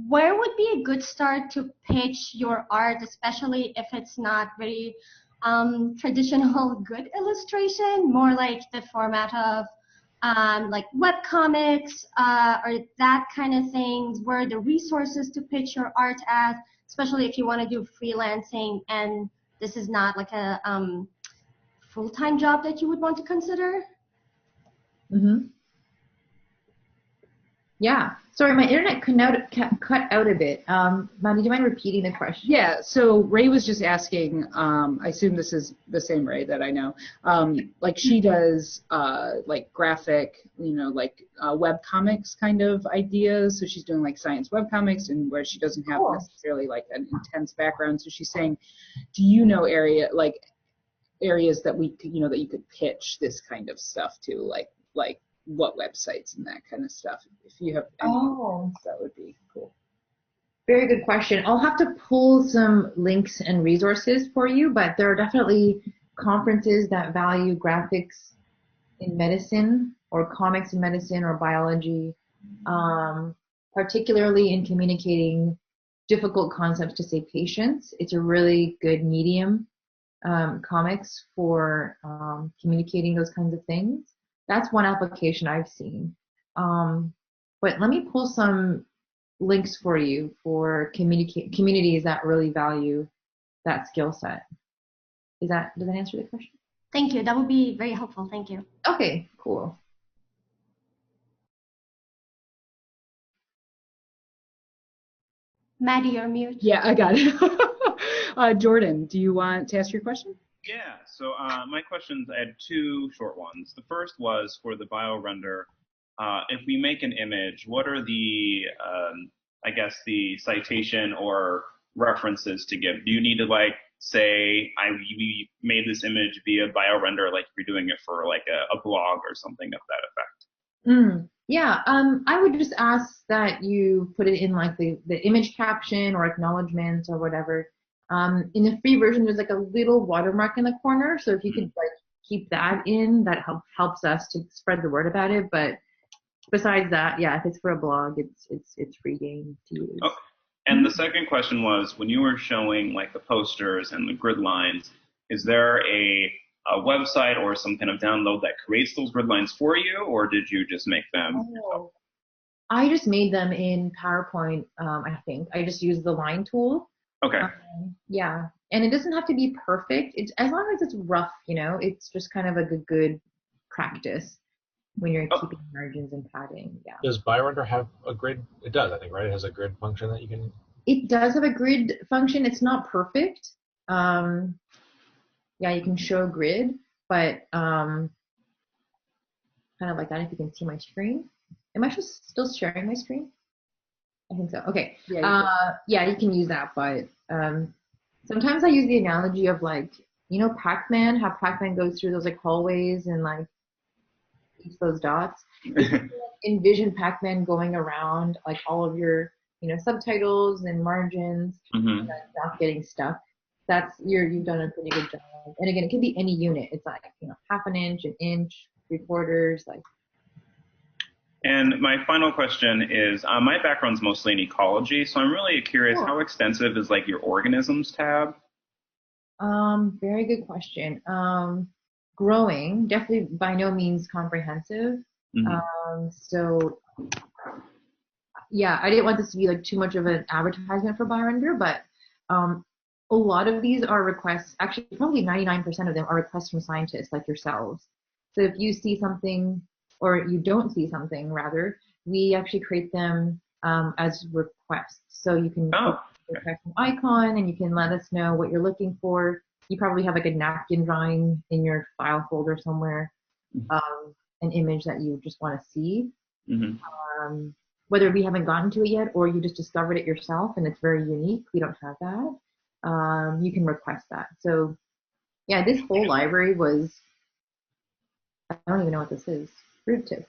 where would be a good start to pitch your art, especially if it's not very traditional good illustration, more like the format of web comics or that kind of things? Where are the resources to pitch your art at, especially if you want to do freelancing and this is not like a full-time job that you would want to consider? Mm-hmm. Yeah. Sorry, my internet cut out a bit. Maddie, do you mind repeating the question? Yeah. So Ray was just asking. I assume this is the same Ray that I know. She does graphic, web comics kind of ideas. So she's doing science web comics, and where she doesn't have necessarily an intense background. So she's saying, do you know areas that that you could pitch this kind of stuff to, like what websites and that kind of stuff? If you have any, that would be cool. Very good question. I'll have to pull some links and resources for you, but there are definitely conferences that value graphics in medicine or comics in medicine or biology, particularly in communicating difficult concepts to, say, patients. It's a really good medium, comics, for communicating those kinds of things. That's one application I've seen. But let me pull some links for you for communities that really value that skill set. Does that answer the question? Thank you. That would be very helpful. Thank you. Okay, cool. Maddie, you're mute. Yeah, I got it. Jordan, do you want to ask your question? Yeah, so my questions, I had two short ones. The first was for the BioRender. If we make an image, what are the, I guess, the citation or references to give? Do you need to, like, say, we made this image via BioRender, like if you're doing it for, like, a blog or something of that effect? Yeah, I would just ask that you put it in, like, the image caption or acknowledgement or whatever. In the free version, there's, like, a little watermark in the corner, so if you could, like, keep that in, that helps us to spread the word about it. But besides that, yeah, if it's for a blog, it's free game to use. Okay. And the second question was, when you were showing, like, the posters and the grid lines, is there a website or some kind of download that creates those grid lines for you, or did you just make them yourself? I just made them in PowerPoint, I think. I just used the line tool. Okay. Yeah, and it doesn't have to be perfect. It's as long as it's rough, it's just kind of a good practice when you're keeping margins and padding. Yeah. Does BioRender have a grid? It does, I think, right? It has a grid function that you can. It does have a grid function. It's not perfect. Yeah, you can show grid, but kind of like that if you can see my screen. Am I still sharing my screen? I think so. Okay. Yeah, you can use that, but sometimes I use the analogy of, like, Pac-Man, how Pac-Man goes through those, like, hallways and, like, eats those dots. Envision Pac-Man going around, like, all of your, subtitles and margins, and not getting stuck. You've done a pretty good job. And again, it could be any unit. It's like, half an inch, an inch, 3/4, like. And my final question is, my background's mostly in ecology, so I'm really curious, how extensive is, like, your organisms tab? Very good question. Growing, definitely by no means comprehensive. So yeah, I didn't want this to be, like, too much of an advertisement for BioRender, but a lot of these are requests, actually probably 99% of them are requests from scientists like yourselves. So if you see something, or you don't see something, rather, we actually create them as requests. So you can request an icon, and you can let us know what you're looking for. You probably have, like, a napkin drawing in your file folder somewhere, an image that you just want to see. Whether we haven't gotten to it yet, or you just discovered it yourself and it's very unique, we don't have that. You can request that. So yeah, this whole library was, I don't even know what this is, root tip.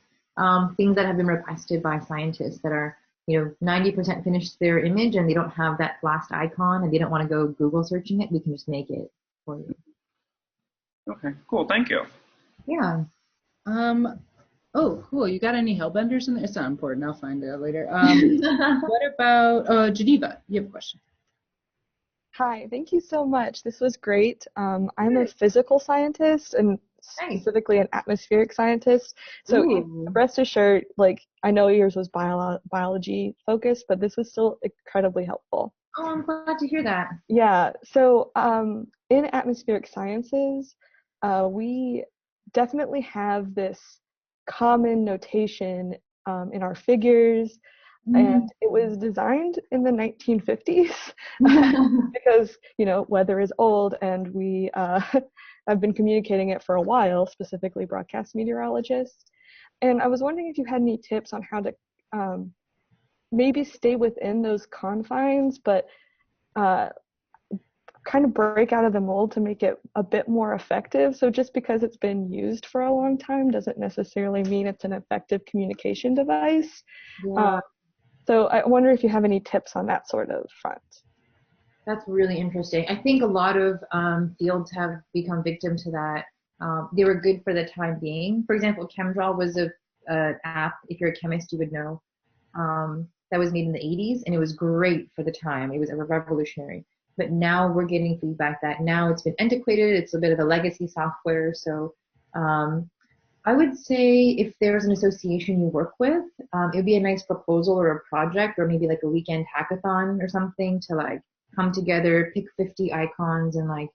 Things that have been requested by scientists that are, 90% finished their image and they don't have that last icon and they don't want to go Google searching it, we can just make it for you. Okay, cool, thank you. Yeah. Oh, cool. You got any hellbenders in there? It's not important. I'll find it out later. What about Geneva? You have a question. Hi, thank you so much. This was great. I'm a physical scientist and specifically an atmospheric scientist. So rest assured, like, I know yours was biology focused, but this was still incredibly helpful. Oh, I'm glad to hear that. Yeah. So in atmospheric sciences, we definitely have this common notation in our figures, and it was designed in the 1950s because, weather is old, and we have been communicating it for a while, specifically broadcast meteorologists. And I was wondering if you had any tips on how to maybe stay within those confines, but kind of break out of the mold to make it a bit more effective. So just because it's been used for a long time doesn't necessarily mean it's an effective communication device. Yeah. So I wonder if you have any tips on that sort of front. That's really interesting. I think a lot of fields have become victim to that. They were good for the time being. For example, ChemDraw was an app, if you're a chemist, you would know, that was made in the 80s, and it was great for the time. It was revolutionary. But now we're getting feedback that now it's been antiquated. It's a bit of a legacy software. So I would say if there's an association you work with, it would be a nice proposal or a project or maybe like a weekend hackathon or something to like come together, pick 50 icons and like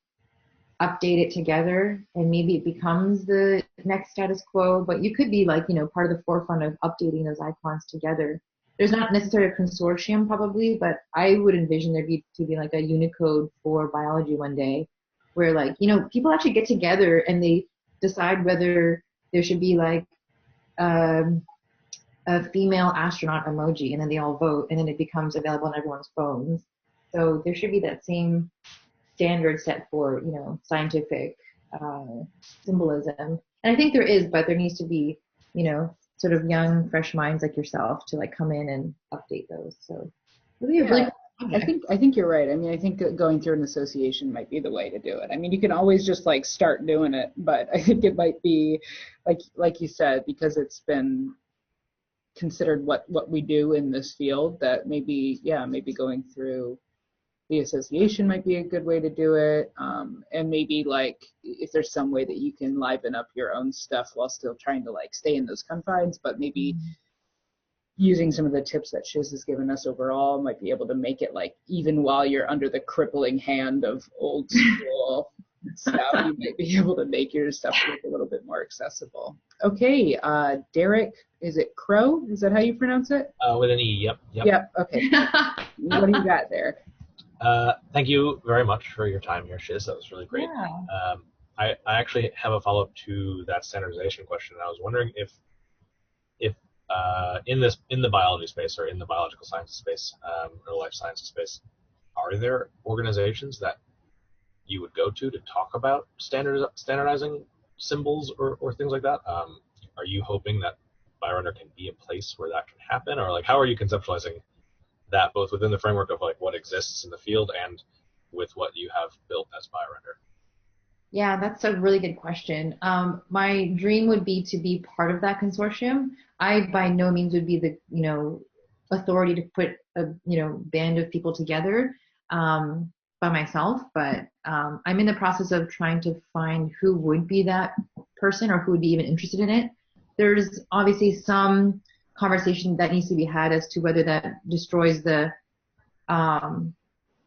update it together, and maybe it becomes the next status quo. But you could be like, part of the forefront of updating those icons together. There's not necessarily a consortium probably, but I would envision there to be like a Unicode for biology one day where like, people actually get together and they decide whether there should be like a female astronaut emoji, and then they all vote, and then it becomes available on everyone's phones. So there should be that same standard set for, scientific symbolism. And I think there is, but there needs to be, sort of young, fresh minds like yourself to like come in and update those. So really, really cool. I think you're right. I mean, I think that going through an association might be the way to do it. I mean, you can always just like start doing it, but I think it might be like you said, because it's been considered what we do in this field, that maybe going through the association might be a good way to do it. And maybe like if there's some way that you can liven up your own stuff while still trying to like stay in those confines, but maybe using some of the tips that Shiz has given us overall might be able to make it like, even while you're under the crippling hand of old school stuff, you might be able to make your stuff look a little bit more accessible. Okay, Derek, is it Crow? Is that how you pronounce it? With an E, yep. Yep, okay. What do you got there? Thank you very much for your time here, Shiz. That was really great. Yeah. I actually have a follow-up to that standardization question. I was wondering if in the biology space or in the biological sciences space or life sciences space, are there organizations that you would go to talk about standardizing symbols or things like that? Are you hoping that BioRender can be a place where that can happen, or like how are you conceptualizing that both within the framework of like what exists in the field and with what you have built as BioRender? Yeah, that's a really good question. My dream would be to be part of that consortium. I by no means would be the, authority to put a, band of people together by myself, but I'm in the process of trying to find who would be that person or who would be even interested in it. There's obviously some conversation that needs to be had as to whether that destroys the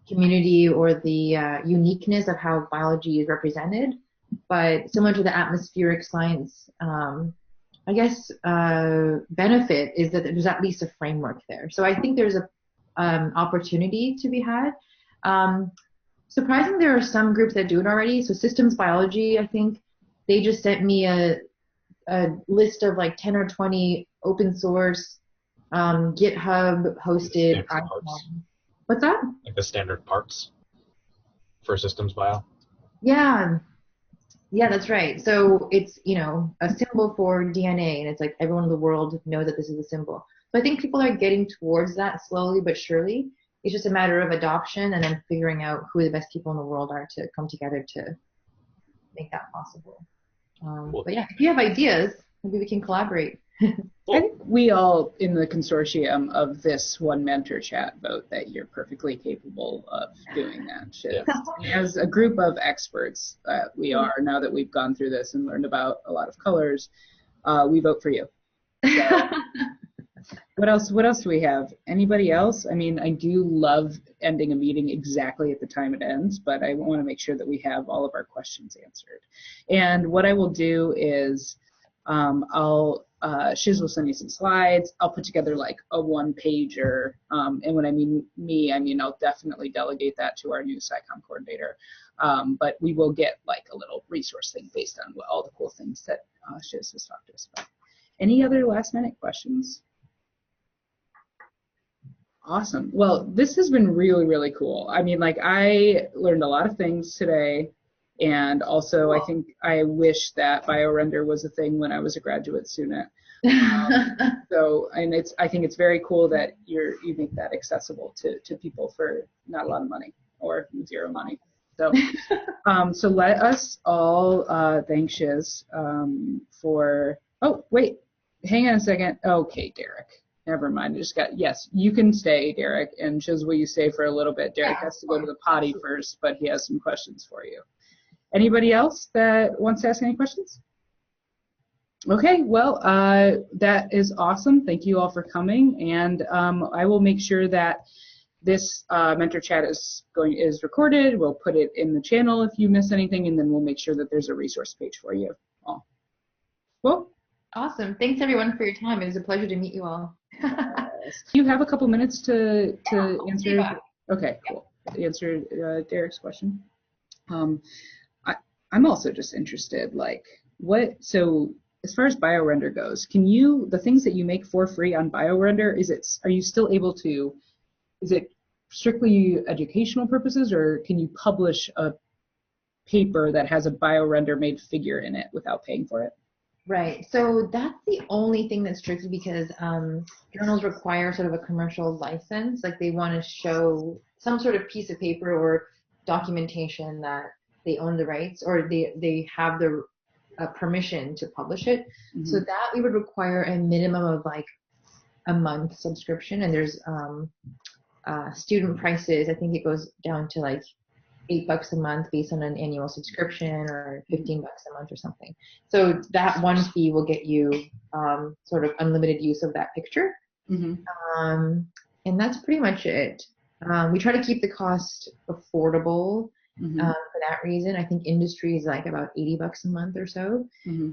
community or the uniqueness of how biology is represented. But similar to the atmospheric science, I guess benefit is that there's at least a framework there. So I think there's a opportunity to be had. Surprisingly, there are some groups that do it already. So systems biology, I think, they just sent me a list of like 10 or 20 open source GitHub hosted. What's that? Like the standard parts for systems bio? Yeah, that's right. So it's, a symbol for DNA, and it's like everyone in the world knows that this is a symbol. So I think people are getting towards that slowly but surely. It's just a matter of adoption and then figuring out who the best people in the world are to come together to make that possible. Cool. But yeah, if you have ideas, maybe we can collaborate. I think we all in the consortium of this one mentor chat vote that you're perfectly capable of doing that shit. Yeah. As a group of experts that we are, now that we've gone through this and learned about a lot of colors, we vote for you. So, what else do we have? Anybody else? I mean, I do love ending a meeting exactly at the time it ends, but I want to make sure that we have all of our questions answered. And what I will do is Shiz will send me some slides. I'll put together like a one-pager, and when I mean me, I mean I'll definitely delegate that to our new SciComm coordinator. But we will get like a little resource thing based on all the cool things that Shiz has talked to us about. Any other last-minute questions? Awesome. Well, this has been really, really cool. I mean, like I learned a lot of things today. And also, I think I wish that BioRender was a thing when I was a graduate student. I think it's very cool that you make that accessible to people for not a lot of money or zero money. So, so let us all thank Shiz for. Oh, wait, hang on a second. Okay, Derek. Never mind. Yes, you can stay, Derek. And Shiz, will you stay for a little bit? Derek has to go to the potty first, but he has some questions for you. Anybody else that wants to ask any questions? Okay, well, that is awesome. Thank you all for coming, and I will make sure that this mentor chat is recorded. We'll put it in the channel if you miss anything, and then we'll make sure that there's a resource page for you all. Well, Awesome. Thanks everyone for your time. It was a pleasure to meet you all. do you have a couple minutes to answer? Okay, cool. Answer Derek's question. I'm also just interested, like, so as far as BioRender goes, the things that you make for free on BioRender, are you still able to, is it strictly educational purposes, or can you publish a paper that has a BioRender made figure in it without paying for it? Right. So that's the only thing that's tricky because journals require sort of a commercial license. Like they want to show some sort of piece of paper or documentation that they own the rights or they have the permission to publish it. Mm-hmm. So that we would require a minimum of like a month subscription. And there's student prices. I think it goes down to like $8 a month based on an annual subscription or $15 a month or something. So that one fee will get you sort of unlimited use of that picture. Mm-hmm. And that's pretty much it. We try to keep the cost affordable for that reason. I think industry is like about $80 a month or so. Mm-hmm.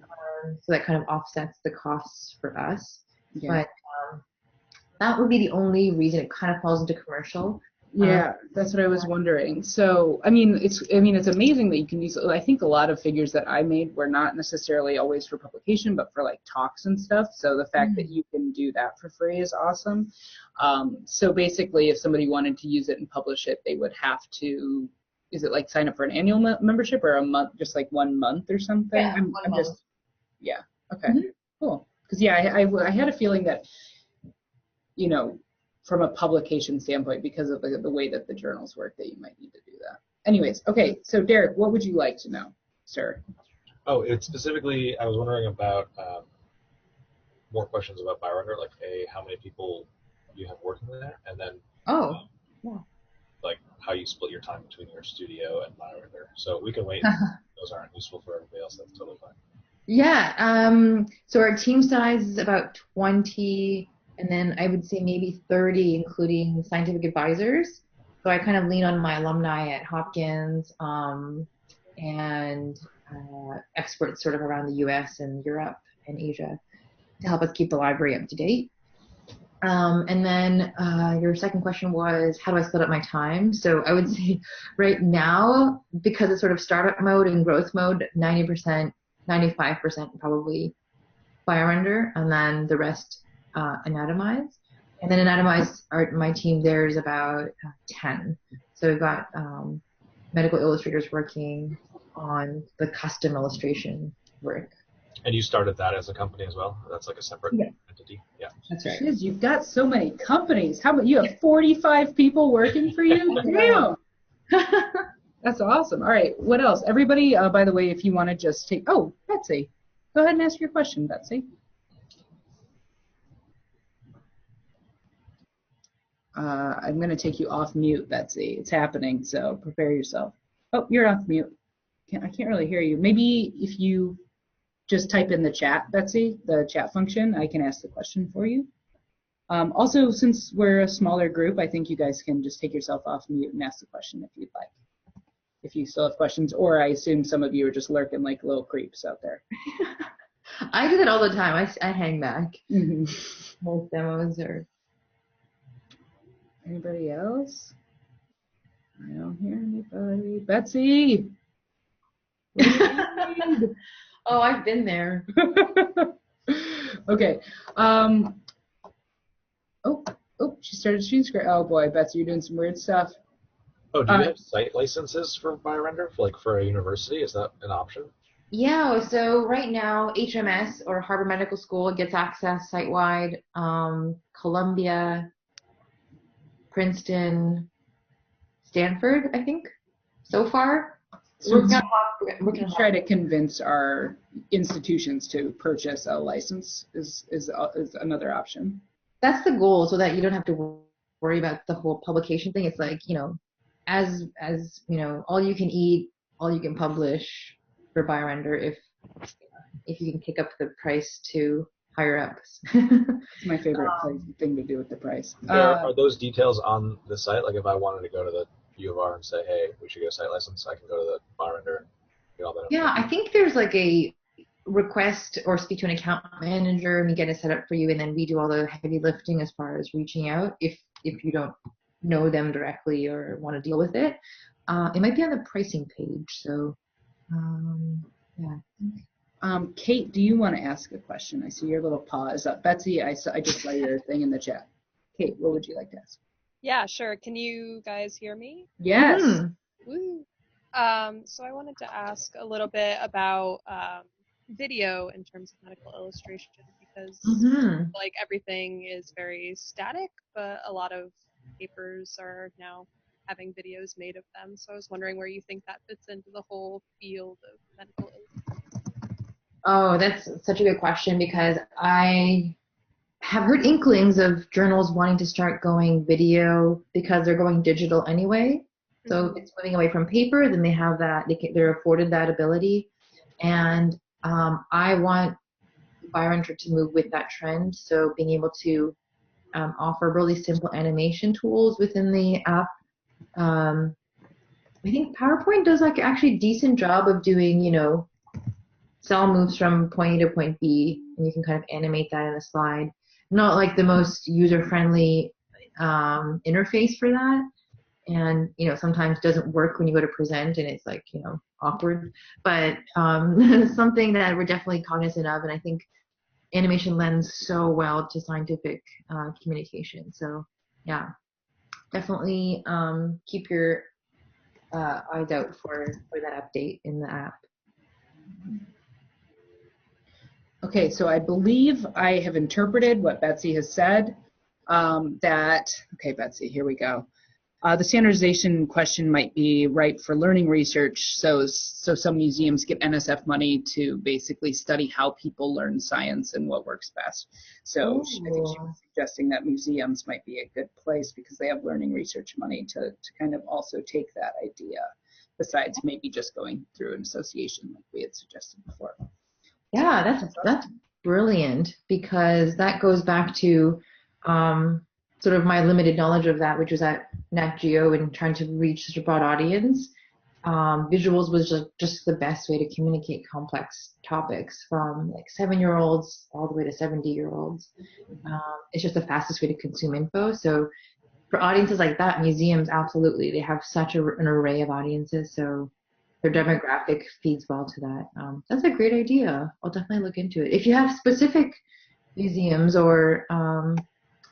So that kind of offsets the costs for us. Yeah. But that would be the only reason it kind of falls into commercial. Yeah, that's what I was wondering. So, I mean, it's amazing that you can use. I think a lot of figures that I made were not necessarily always for publication, but for like talks and stuff. So the fact that you can do that for free is awesome. So basically, if somebody wanted to use it and publish it, they would have to. Is it like sign up for an annual membership or a month, just like 1 month or something? Yeah, I'm just. Yeah. Okay. Mm-hmm. Cool. Because I had a feeling that, from a publication standpoint, because of the way that the journals work, that you might need to do that. Anyways, okay, so Derek, what would you like to know, sir? Oh, it's specifically, I was wondering about more questions about BioRender, like how many people you have working there, and then like how you split your time between your studio and BioRender. So we can wait. Those aren't useful for everybody else. That's totally fine. Yeah. So our team size is about 20. And then I would say maybe 30, including scientific advisors. So I kind of lean on my alumni at Hopkins and experts sort of around the U.S. and Europe and Asia to help us keep the library up to date. And then your second question was, how do I split up my time? So I would say right now, because it's sort of startup mode and growth mode, 90%, 95% probably BioRender, and then the rest Anatomize. And then Anatomize, my team there is about 10. So we've got medical illustrators working on the custom illustration work. And you started that as a company as well? That's like a separate entity? Yeah. That's right. Shiz, you've got so many companies. How about you have 45 people working for you? Damn. That's awesome. All right. What else? Everybody, by the way, if you want to just take... Oh, Betsy. Go ahead and ask your question, Betsy. I'm going to take you off mute, Betsy. It's happening, so prepare yourself. Oh, you're off mute. I can't really hear you. Maybe if you just type in the chat, Betsy, the chat function, I can ask the question for you. Also, since we're a smaller group, I think you guys can just take yourself off mute and ask the question if you'd like. If you still have questions, or I assume some of you are just lurking like little creeps out there. I do that all the time. I hang back. Mm-hmm. Most demos are... Anybody else? I don't hear anybody. Betsy! Oh, I've been there. Okay. She started screen screen. Oh boy, Betsy, you're doing some weird stuff. Oh, do you have site licenses for BioRender, for a university? Is that an option? Yeah, so right now, HMS or Harvard Medical School gets access site-wide. Columbia, Princeton, Stanford, I think, so far. So we're going to try to convince our institutions to purchase a license is another option. That's the goal, so that you don't have to worry about the whole publication thing. It's like, as all you can eat, all you can publish for BioRender if if you can kick up the price to higher ups. It's my favorite thing to do with the price. Are those details on the site? Like if I wanted to go to the U of R and say, hey, we should get a site license, I can go to the BioRender and get all that. Yeah, I think there's like a request or speak to an account manager and we get it set up for you, and then we do all the heavy lifting as far as reaching out if you don't know them directly or want to deal with it. It might be on the pricing page. So yeah. Kate, do you want to ask a question? I see your little paw is up. Betsy, I just saw your thing in the chat. Kate, what would you like to ask? Yeah, sure. Can you guys hear me? Yes. Woo. So I wanted to ask a little bit about video in terms of medical illustration, because like everything is very static, but a lot of papers are now having videos made of them. So I was wondering where you think that fits into the whole field of medical illustration. Oh, that's such a good question, because I have heard inklings of journals wanting to start going video because they're going digital anyway. So if it's moving away from paper, then they have that, they're afforded that ability. And I want BioRender to move with that trend. So being able to offer really simple animation tools within the app. I think PowerPoint does like actually a decent job of doing, cell moves from point A to point B, and you can kind of animate that in a slide. Not like the most user-friendly interface for that. And, sometimes doesn't work when you go to present and it's like, awkward. But something that we're definitely cognizant of, and I think animation lends so well to scientific communication. So, yeah, definitely keep your eyes out for that update in the app. Okay, so I believe I have interpreted what Betsy has said. Okay, Betsy, here we go. The standardization question might be right for learning research. So some museums get NSF money to basically study how people learn science and what works best. So I think she was suggesting that museums might be a good place because they have learning research money to kind of also take that idea, besides maybe just going through an association like we had suggested before. Yeah, that's brilliant, because that goes back to sort of my limited knowledge of that, which was at NatGeo and trying to reach such a broad audience. Visuals was just the best way to communicate complex topics, from like 7-year-olds all the way to 70-year-olds. It's just the fastest way to consume info. So for audiences like that, museums, absolutely, they have such an array of audiences. So their demographic feeds well to that. That's a great idea. I'll definitely look into it. If you have specific museums or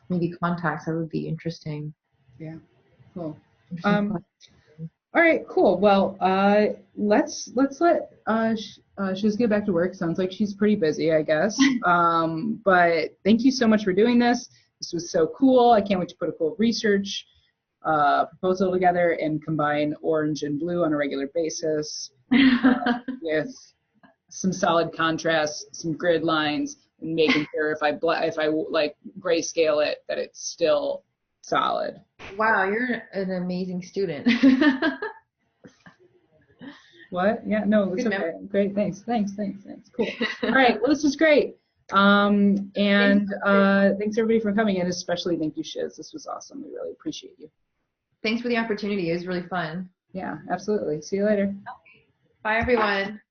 maybe contacts, that would be interesting. Yeah, cool. All right, cool. Well, let's let Shiz get back to work. Sounds like she's pretty busy, I guess. But thank you so much for doing this. This was so cool. I can't wait to put a cool research proposal together and combine orange and blue on a regular basis with some solid contrast, some grid lines, and making sure if I like grayscale it, that it's still solid. Wow, you're an amazing student. What? Yeah, no, it's okay. Great, thanks. Cool. All right, well, this was great. And thanks everybody for coming, and especially thank you, Shiz. This was awesome. We really appreciate you. Thanks for the opportunity. It was really fun. Yeah, absolutely. See you later. Bye, everyone.